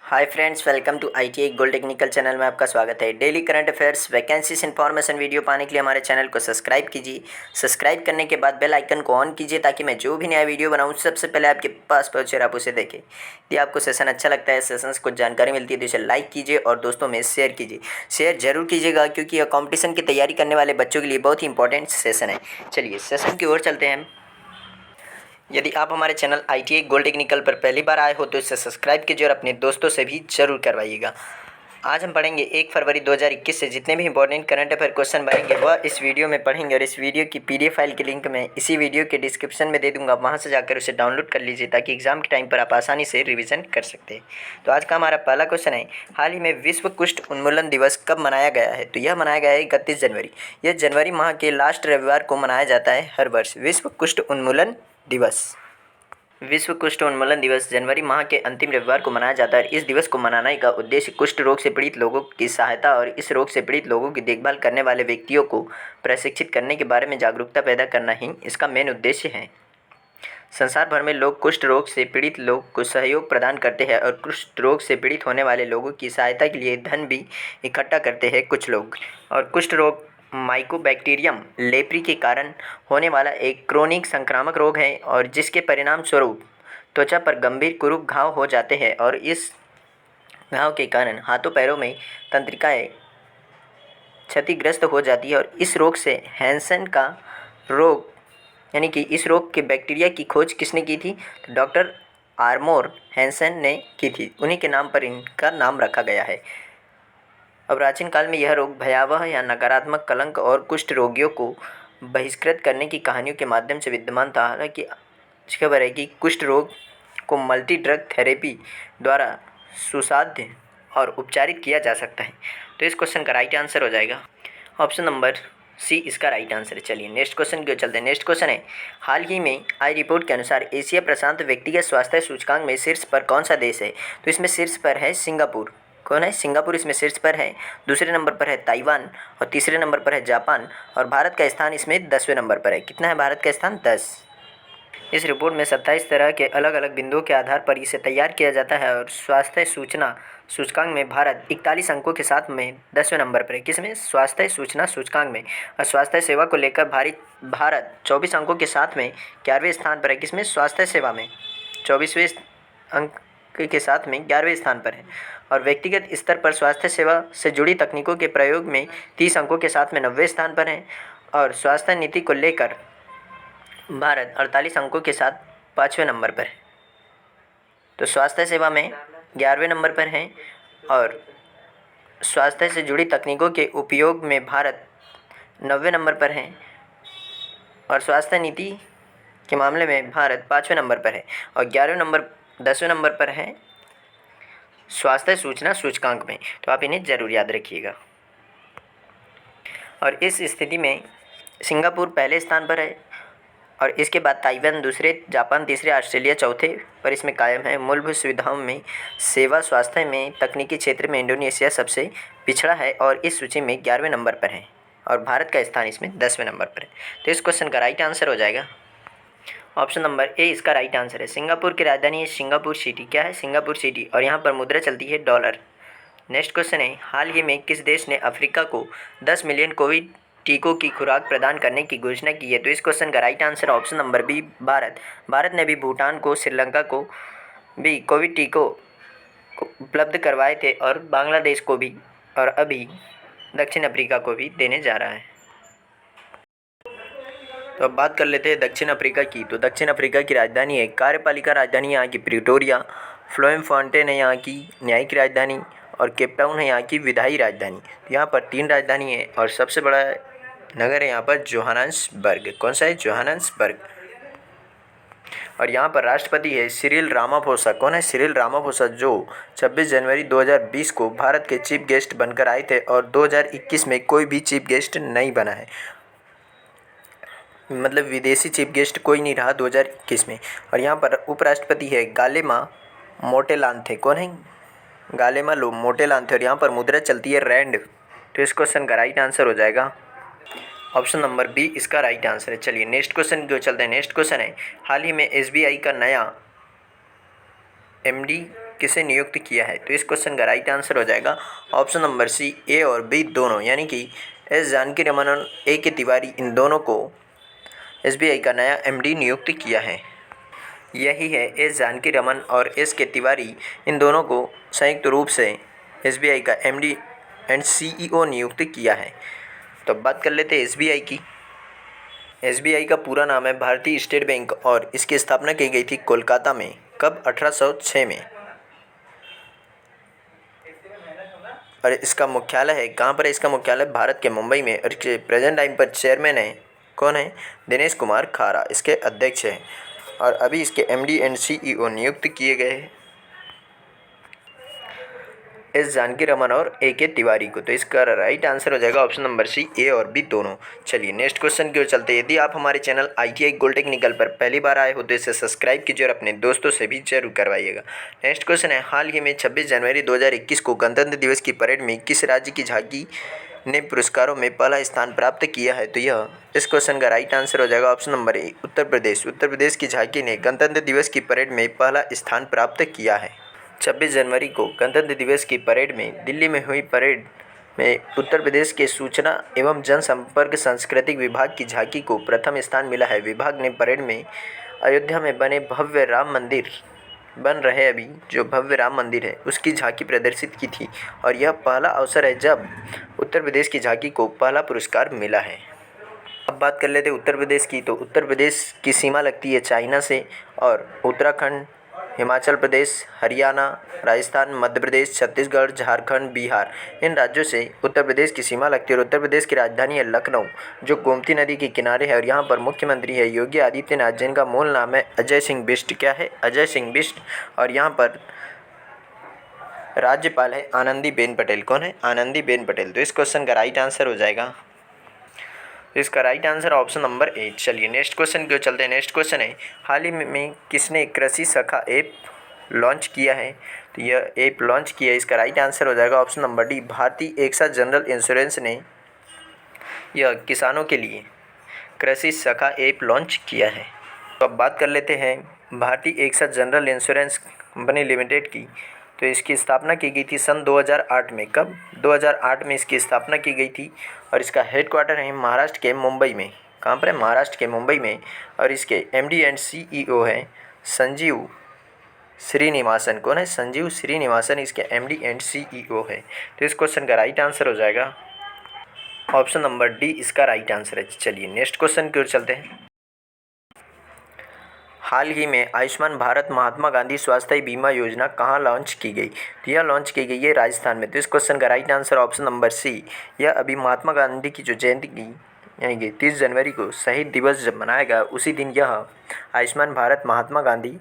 Hi friends, welcome to ITI gold technical channel में आपका स्वागत है। Daily current affairs vacancies information video पाने के लिए हमारे चैनल को सब्सक्राइब कीजिए। सब्सक्राइब करने के बाद बेल आइकन को ऑन कीजिए ताकि मैं जो भी नया वीडियो बनाऊं सबसे पहले आपके पास पहुंचे और आप उसे देखें। यदि आपको सेशन अच्छा लगता है, सेशन से कुछ जानकारी मिलती है तो इसे लाइक कीजिए और दोस्तों में शेयर कीजिए। शेयर जरूर कीजिएगा क्योंकि यह कॉम्पिटिशन की तैयारी करने वाले बच्चों के लिए बहुत ही इंपॉर्टेंट सेशन है। चलिए सेशन की ओर चलते हैं। यदि आप हमारे चैनल ITI गोल्ड टेक्निकल पर पहली बार आए हो तो इसे सब्सक्राइब कीजिए और अपने दोस्तों से भी जरूर करवाइएगा। आज हम पढ़ेंगे 1 फरवरी 2021 से जितने भी इंपॉर्टेंट करंट अफेयर क्वेश्चन बनेंगे वह इस वीडियो में पढ़ेंगे और इस वीडियो की PDF फाइल की लिंक मैं इसी वीडियो के डिस्क्रिप्शन में दे दूंगा। वहां से जाकर उसे डाउनलोड कर लीजिए ताकि एग्जाम के टाइम पर आप आसानी से रिवीजन कर सकते हैं। तो आज का हमारा पहला क्वेश्चन है, हाल ही में विश्व कुष्ठ उन्मूलन दिवस कब मनाया गया है? तो यह मनाया गया है 31 जनवरी। यह जनवरी माह के लास्ट रविवार को मनाया जाता है हर वर्ष। विश्व कुष्ठ उन्मूलन दिवस विश्व कुष्ठ उन्मूलन दिवस जनवरी माह के अंतिम रविवार को मनाया जाता है। इस दिवस को मनाने का उद्देश्य कुष्ठ रोग से पीड़ित लोगों की सहायता और इस रोग से पीड़ित लोगों की देखभाल करने वाले व्यक्तियों को प्रशिक्षित करने के बारे में जागरूकता पैदा करना ही इसका मेन उद्देश्य है। संसार भर में लोग कुष्ठ रोग से पीड़ित लोग को सहयोग प्रदान करते हैं और कुष्ठ रोग से पीड़ित होने वाले लोगों की सहायता के लिए धन भी इकट्ठा करते हैं कुछ लोग। और कुष्ठ रोग माइकोबैक्टीरियम लेप्री के कारण होने वाला एक क्रोनिक संक्रामक रोग है और जिसके परिणाम स्वरूप त्वचा पर गंभीर कुरूप घाव हो जाते हैं और इस घाव के कारण हाथों पैरों में तंत्रिकाएं क्षतिग्रस्त हो जाती है। और इस रोग से हैंसन का रोग यानी कि इस रोग के बैक्टीरिया की खोज किसने की थी? तो डॉक्टर आर्मोर हैंसन ने की थी। उन्हीं के नाम पर इनका नाम रखा गया है। अब प्राचीन काल में यह रोग भयावह या नकारात्मक कलंक और कुष्ठ रोगियों को बहिष्कृत करने की कहानियों के माध्यम से विद्यमान था। हालांकि खबर है कि कुष्ठ रोग को मल्टी ड्रग थेरेपी द्वारा सुसाध्य और उपचारित किया जा सकता है। तो इस क्वेश्चन का राइट आंसर हो जाएगा ऑप्शन नंबर सी, इसका राइट आंसर है। चलिए नेक्स्ट क्वेश्चन की ओर चलते हैं। नेक्स्ट क्वेश्चन है, हाल ही में आई रिपोर्ट के अनुसार एशिया प्रशांत व्यक्तिगत स्वास्थ्य सूचकांक में शीर्ष पर कौन सा देश है? तो इसमें शीर्ष पर है सिंगापुर। कौन है? सिंगापुर इसमें शीर्ष पर है। दूसरे नंबर पर है ताइवान और तीसरे नंबर पर है जापान और भारत का स्थान इसमें 10वें नंबर पर है। कितना है भारत का स्थान? 10। इस रिपोर्ट में 27 तरह के अलग अलग बिंदुओं के आधार पर इसे तैयार किया जाता है और स्वास्थ्य सूचना सूचकांक में भारत 41 अंकों के साथ में 10वें नंबर पर है। किसमें? स्वास्थ्य सूचना सूचकांक में। और स्वास्थ्य सेवा को लेकर भारत 24 अंकों के साथ में 11वें स्थान पर है। किसमें? स्वास्थ्य सेवा में 24वें अंक के साथ में 11वें स्थान पर है। और व्यक्तिगत स्तर पर स्वास्थ्य सेवा से जुड़ी तकनीकों के प्रयोग में 30 अंकों के साथ में 90वें स्थान पर है। और स्वास्थ्य नीति को लेकर भारत 48 अंकों के साथ 5वें नंबर पर है। तो स्वास्थ्य सेवा में 11वें नंबर पर है और स्वास्थ्य से जुड़ी तकनीकों के उपयोग में भारत 90वें नंबर पर है और स्वास्थ्य नीति के मामले में भारत 5वें नंबर पर है और 11वें नंबर 10वें नंबर पर है स्वास्थ्य सूचना सूचकांक में। तो आप इन्हें जरूर याद रखिएगा। और इस स्थिति में सिंगापुर पहले स्थान पर है और इसके बाद ताइवान दूसरे, जापान तीसरे, ऑस्ट्रेलिया चौथे पर इसमें कायम है। मूलभूत सुविधाओं में, सेवा स्वास्थ्य में, तकनीकी क्षेत्र में इंडोनेशिया सबसे पिछड़ा है और इस सूची में 11वें नंबर पर है और भारत का स्थान इसमें 10वें नंबर पर है। तो इस क्वेश्चन का राइट आंसर हो जाएगा ऑप्शन नंबर ए, इसका राइट आंसर है। सिंगापुर की राजधानी है सिंगापुर सिटी। क्या है? Singapore city. और यहाँ पर मुद्रा चलती है डॉलर। नेक्स्ट क्वेश्चन है, हाल ही में किस देश ने अफ्रीका को 10 मिलियन कोविड टीकों की खुराक प्रदान करने की घोषणा की है? तो इस क्वेश्चन का right answer option number B, Bharat. Bharat ने भी भूटान को, श्रीलंका को भी कोविड टीकों को उपलब्ध करवाए थे और बांग्लादेश को भी और अभी दक्षिण अफ्रीका को भी देने जा रहा है। तो अब बात कर लेते हैं दक्षिण अफ्रीका की। तो दक्षिण अफ्रीका की राजधानी है, कार्यपालिका राजधानी यहाँ की प्रिटोरिया, फ्लोएमफॉन्टेन है यहाँ की न्यायिक राजधानी और केप टाउन है यहाँ की विधायी राजधानी। यहाँ पर 3 राजधानी है और सबसे बड़ा नगर है यहाँ पर जोहानसबर्ग। कौन सा है? जोहानसबर्ग। और यहाँ पर राष्ट्रपति है सिरिल रामाफोसा। कौन है? सिरिल रामाफोसा, जो 26 जनवरी 2020 को भारत के चीफ गेस्ट बनकर आए थे और 2021 में कोई भी चीफ गेस्ट नहीं बना है। मतलब विदेशी चीफ गेस्ट कोई नहीं रहा 2021 में। और यहाँ पर उपराष्ट्रपति है गालेमा मोटेलांथे। कौन है? गालेमा मोटेलांथे। और यहाँ पर मुद्रा चलती है रैंड। तो इस क्वेश्चन का राइट आंसर हो जाएगा ऑप्शन नंबर बी, इसका राइट आंसर है। चलिए नेक्स्ट क्वेश्चन जो चलते हैं। नेक्स्ट क्वेश्चन है, हाल ही में SBI का नया MD किसे नियुक्त किया है? तो इस क्वेश्चन का राइट आंसर हो जाएगा ऑप्शन नंबर सी, ए और बी दोनों, यानी कि एस जानकी रमन और ए के तिवारी, इन दोनों को एसबीआई का नया एमडी नियुक्त किया है। यही है, एस जानकी रमन और एस के तिवारी, इन दोनों को संयुक्त रूप से एसबीआई का एमडी एंड सीईओ नियुक्त किया है। तो अब बात कर लेते हैं एसबीआई की। एसबीआई का पूरा नाम है भारतीय स्टेट बैंक और इसकी स्थापना की गई थी कोलकाता में। कब? 1806 में। और इसका मुख्यालय है कहाँ पर है? इसका मुख्यालय भारत के मुंबई में। और इसके प्रेजेंट टाइम पर चेयरमैन है कौन है? दिनेश कुमार खारा इसके अध्यक्ष हैं। और अभी इसके एमडी एंड सीईओ नियुक्त किए गए हैं एस जानकी रमन और ए के तिवारी को। तो इसका राइट आंसर हो जाएगा ऑप्शन नंबर सी, ए और बी दोनों। चलिए नेक्स्ट क्वेश्चन की ओर चलते हैं। यदि आप हमारे चैनल ITI गोल्ड टेक्निकल पर पहली बार आए हो तो इसे सब्सक्राइब कीजिए और अपने दोस्तों से भी जरूर करवाइएगा। नेक्स्ट क्वेश्चन है, हाल ही में 26 जनवरी 2021 को गणतंत्र दिवस की परेड में किस राज्य की झांकी ने पुरस्कारों में पहला स्थान प्राप्त किया है? तो यह इस क्वेश्चन का राइट आंसर हो जाएगा option number A, Uttar Pradesh. Uttar Pradesh की झांकी ने गणतंत्र दिवस की परेड में पहला स्थान प्राप्त किया है। 26 जनवरी को गणतंत्र दिवस की परेड में दिल्ली में हुई परेड में उत्तर प्रदेश के सूचना एवं जनसंपर्क सांस्कृतिक विभाग की झांकी को प्रथम स्थान मिला है। विभाग ने परेड में अयोध्या में बने भव्य राम मंदिर बन रहे अभी जो भव्य राम मंदिर है उसकी झांकी प्रदर्शित की थी। और यह पहला अवसर है जब उत्तर प्रदेश की झांकी को पहला पुरस्कार मिला है। अब बात कर लेते हैं उत्तर प्रदेश की। तो उत्तर प्रदेश की सीमा लगती है चाइना से और उत्तराखंड, हिमाचल प्रदेश, हरियाणा, राजस्थान, मध्य प्रदेश, छत्तीसगढ़, झारखंड, बिहार, इन राज्यों से उत्तर प्रदेश की सीमा लगती है। और उत्तर प्रदेश की राजधानी है लखनऊ जो गोमती नदी के किनारे है। और यहाँ पर मुख्यमंत्री है योगी आदित्यनाथ जिनका मूल नाम है अजय सिंह बिष्ट। क्या है? अजय सिंह बिष्ट। और यहाँ पर राज्यपाल है आनंदीबेन पटेल। कौन है? आनंदीबेन पटेल। तो इस क्वेश्चन का राइट आंसर हो जाएगा, इसका right answer option number A. चलिए नेक्स्ट क्वेश्चन की ओर चलते हैं। नेक्स्ट क्वेश्चन है, हाल ही में किसने कृषि सखा ऐप लॉन्च किया है? तो यह ऐप लॉन्च किया है, इसका राइट आंसर हो जाएगा ऑप्शन नंबर डी, भारतीय एक्सा जनरल इंश्योरेंस ने यह किसानों के लिए कृषि सखा ऐप लॉन्च किया है। तो अब बात कर लेते हैं Bharatiya AXA general insurance company limited की। तो इसकी स्थापना की गई थी सन 2008 में। कब? 2008 में इसकी स्थापना की गई थी। और इसका हेडक्वार्टर है महाराष्ट्र के मुंबई में। कहाँ पर है? महाराष्ट्र के मुंबई में। और इसके एमडी एंड सीईओ हैं संजीव श्रीनिवासन। कौन है? संजीव श्रीनिवासन इसके एमडी एंड सीईओ है। तो इस क्वेश्चन का राइट आंसर हो जाएगा ऑप्शन नंबर डी, इसका राइट आंसर है। चलिए नेक्स्ट क्वेश्चन की ओर चलते हैं। हाल ही में आयुष्मान भारत महात्मा गांधी स्वास्थ्य बीमा योजना कहाँ लॉन्च की गई? तो यह लॉन्च की गई है राजस्थान में। तो इस क्वेश्चन का right answer option number C, यह अभी महात्मा गांधी की जो जयंती की यानी कि 30 जनवरी को शहीद दिवस जब मनाया गया उसी दिन यह आयुष्मान भारत महात्मा गांधी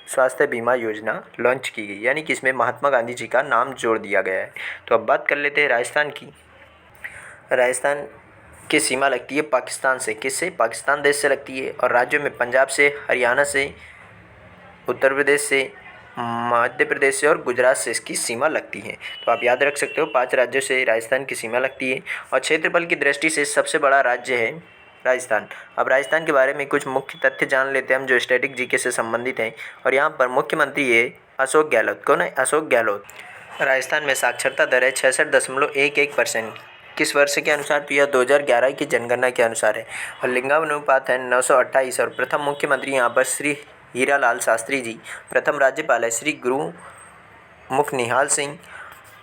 स्वास्थ्य बीमा योजना लॉन्च की गई, यानी कि इसमें महात्मा गांधी जी का नाम जोड़ दिया गया है। तो अब बात कर लेते हैं राजस्थान की। राजस्थान की सीमा लगती है पाकिस्तान से। किससे? पाकिस्तान देश से लगती है। और राज्यों में पंजाब से, हरियाणा से, उत्तर प्रदेश से, मध्य प्रदेश से और गुजरात से इसकी सीमा लगती है। तो आप याद रख सकते हो 5 राज्यों से राजस्थान की सीमा लगती है। और क्षेत्रफल की दृष्टि से सबसे बड़ा राज्य है राजस्थान। अब राजस्थान के बारे में कुछ मुख्य तथ्य जान लेते हैं हम जो स्टैटिक जीके से संबंधित हैं। और यहाँ पर मुख्यमंत्री है अशोक गहलोत। कौन है? अशोक गहलोत। राजस्थान में साक्षरता दर है 66.11%। किस वर्ष के अनुसार? तो यह 2011 की जनगणना के अनुसार है। और लिंगानुपात है 928। और प्रथम मुख्यमंत्री यहाँ पर श्री हीरालाल शास्त्री जी। प्रथम राज्यपाल है श्री गुरुमुख निहाल सिंह।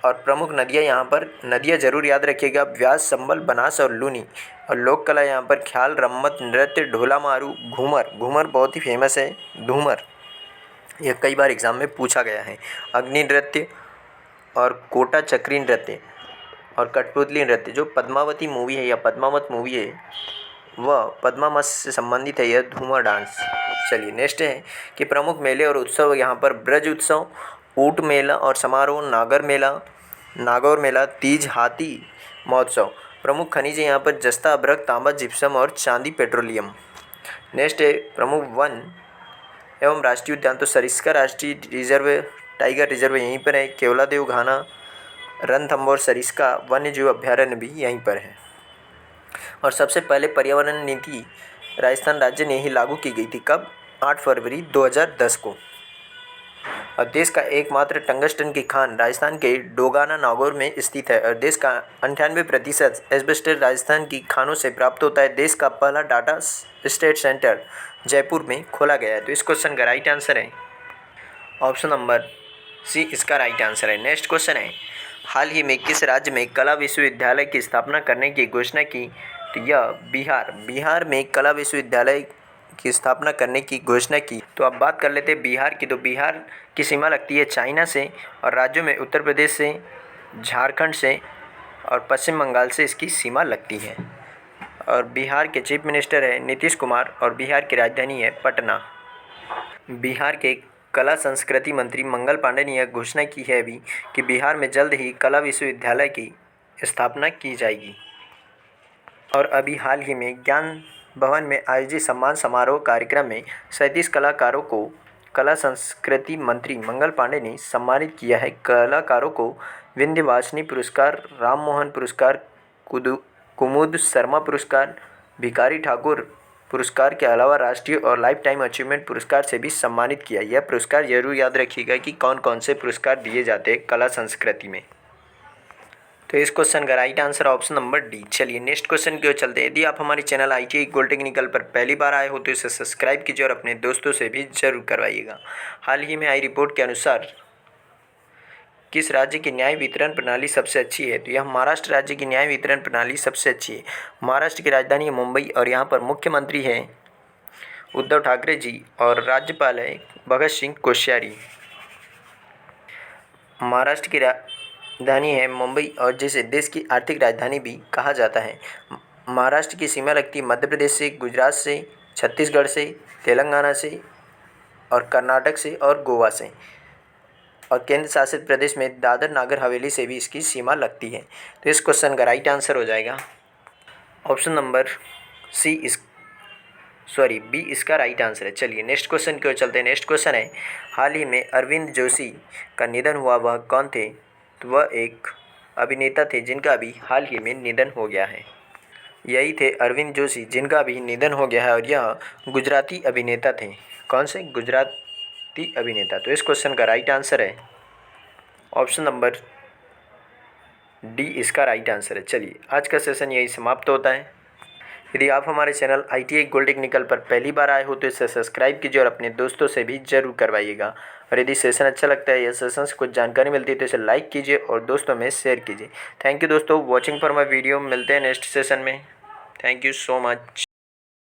और प्रमुख नदियाँ यहाँ पर, नदियाँ जरूर याद रखिएगा, व्यास, संबल, बनास और लूनी। और लोक कला यहाँ पर ख्याल, रम्मत, नृत्य, ढोला मारू, घूमर। घूमर बहुत ही फेमस है, घूमर। यह कई बार एग्जाम में पूछा गया है। अग्नि नृत्य और कोटा चक्री नृत्य और कठपुतली नृत्य। जो पद्मावती मूवी है या पद्मावत मूवी है वह पद्मावत से संबंधित है, यह घूमर डांस। चलिए नेक्स्ट है कि प्रमुख मेले और उत्सव यहाँ पर ब्रज उत्सव, ऊंट मेला और समारोह, नागौर मेला, तीज, हाथी महोत्सव। प्रमुख खनिज यहाँ पर जस्ता, अभ्रक, तांबा, जिप्सम और चांदी पेट्रोलियम। नेक्स्ट है प्रमुख वन एवं राष्ट्रीय उद्यान। तो सरिस्का राष्ट्रीय रिजर्व, टाइगर रिजर्व यहीं पर है। केवलादेव घाना, रणथंभौर सरिस्का वन्यजीव अभ्यारण्य भी यहीं पर है। और सबसे पहले पर्यावरण नीति राजस्थान राज्य ने ही लागू की गई थी। कब? 8 फरवरी 2010 को। और देश का एकमात्र टंगस्टन की खान राजस्थान के डोगाना नागौर में स्थित है। और देश का 98% एस्बेस्टस राजस्थान की खानों से प्राप्त होता है। देश का पहला डाटा स्टेट सेंटर जयपुर में खोला गया है। तो इस क्वेश्चन का राइट आंसर है ऑप्शन नंबर सी, इसका राइट आंसर है। नेक्स्ट क्वेश्चन है, हाल ही में किस राज्य में कला विश्वविद्यालय की स्थापना करने की घोषणा की? तो यह बिहार में कला विश्वविद्यालय की स्थापना करने की घोषणा की। तो अब बात कर लेते हैं बिहार की। तो बिहार की सीमा लगती है चाइना से, और राज्यों में उत्तर प्रदेश से, झारखंड से और पश्चिम बंगाल से इसकी सीमा लगती है। और बिहार के चीफ मिनिस्टर है नीतीश कुमार, और बिहार की राजधानी है पटना। बिहार के कला संस्कृति मंत्री मंगल पांडे ने यह घोषणा की है अभी कि बिहार में जल्द ही कला विश्वविद्यालय की स्थापना की जाएगी। और अभी हाल ही में ज्ञान भवन में आयोजित सम्मान समारोह कार्यक्रम में 37 कलाकारों को कला संस्कृति मंत्री मंगल पांडे ने सम्मानित किया है। कलाकारों को विंध्यवासिनी पुरस्कार, राम मोहन पुरस्कार, कुमुद शर्मा पुरस्कार, भिखारी ठाकुर पुरस्कार के अलावा राष्ट्रीय और लाइफ टाइम अचीवमेंट पुरस्कार से भी सम्मानित किया। यह पुरस्कार जरूर याद रखिएगा कि कौन कौन से पुरस्कार दिए जाते हैं कला संस्कृति में। तो इस क्वेश्चन का right answer option number D. चलिए नेक्स्ट क्वेश्चन की ओर चलते हैं। यदि आप हमारे चैनल ITI गोल्ड टेक्निकल पर पहली बार आए हो तो इसे सब्सक्राइब कीजिए और अपने दोस्तों से भी जरूर करवाइएगा। हाल ही में आई रिपोर्ट के अनुसार किस राज्य की न्याय वितरण प्रणाली सबसे अच्छी है? तो यह महाराष्ट्र राज्य की न्याय वितरण प्रणाली सबसे अच्छी है। महाराष्ट्र की राजधानी है मुंबई, और यहाँ पर मुख्यमंत्री हैं उद्धव ठाकरे जी, और राज्यपाल है भगत सिंह कोश्यारी। महाराष्ट्र की राजधानी है मुंबई, और जिसे देश की आर्थिक राजधानी भी कहा जाता है। महाराष्ट्र की सीमा लगती है मध्य प्रदेश से, गुजरात से, छत्तीसगढ़ से, तेलंगाना से और कर्नाटक से और गोवा से। और केंद्र शासित प्रदेश में दादर नागर हवेली से भी इसकी सीमा लगती है। तो इस क्वेश्चन का राइट आंसर हो जाएगा ऑप्शन नंबर बी, इसका राइट आंसर है। चलिए नेक्स्ट क्वेश्चन की ओर चलते हैं। नेक्स्ट क्वेश्चन है, हाल ही में अरविंद जोशी का निधन हुआ, वह कौन थे? तो वह एक अभिनेता थे जिनका अभी हाल ही में निधन हो गया है। यही थे अरविंद जोशी जिनका अभी निधन हो गया है, और यह गुजराती अभिनेता थे। कौन से? गुजराती अभिनेता। तो इस क्वेश्चन का राइट आंसर है ऑप्शन नंबर डी, इसका राइट आंसर है। चलिए आज का सेशन यही समाप्त होता है। यदि आप हमारे चैनल ITI गोल्ड टेक्निकल पर पहली बार आए हो तो इसे सब्सक्राइब कीजिए और अपने दोस्तों से भी जरूर करवाइएगा। और यदि सेशन अच्छा लगता है या सेशन से कुछ जानकारी मिलती है तो इसे लाइक कीजिए और दोस्तों में शेयर कीजिए। थैंक यू दोस्तों, वॉचिंग फॉर माई वीडियो। मिलते हैं नेक्स्ट सेशन में। Thank you so much.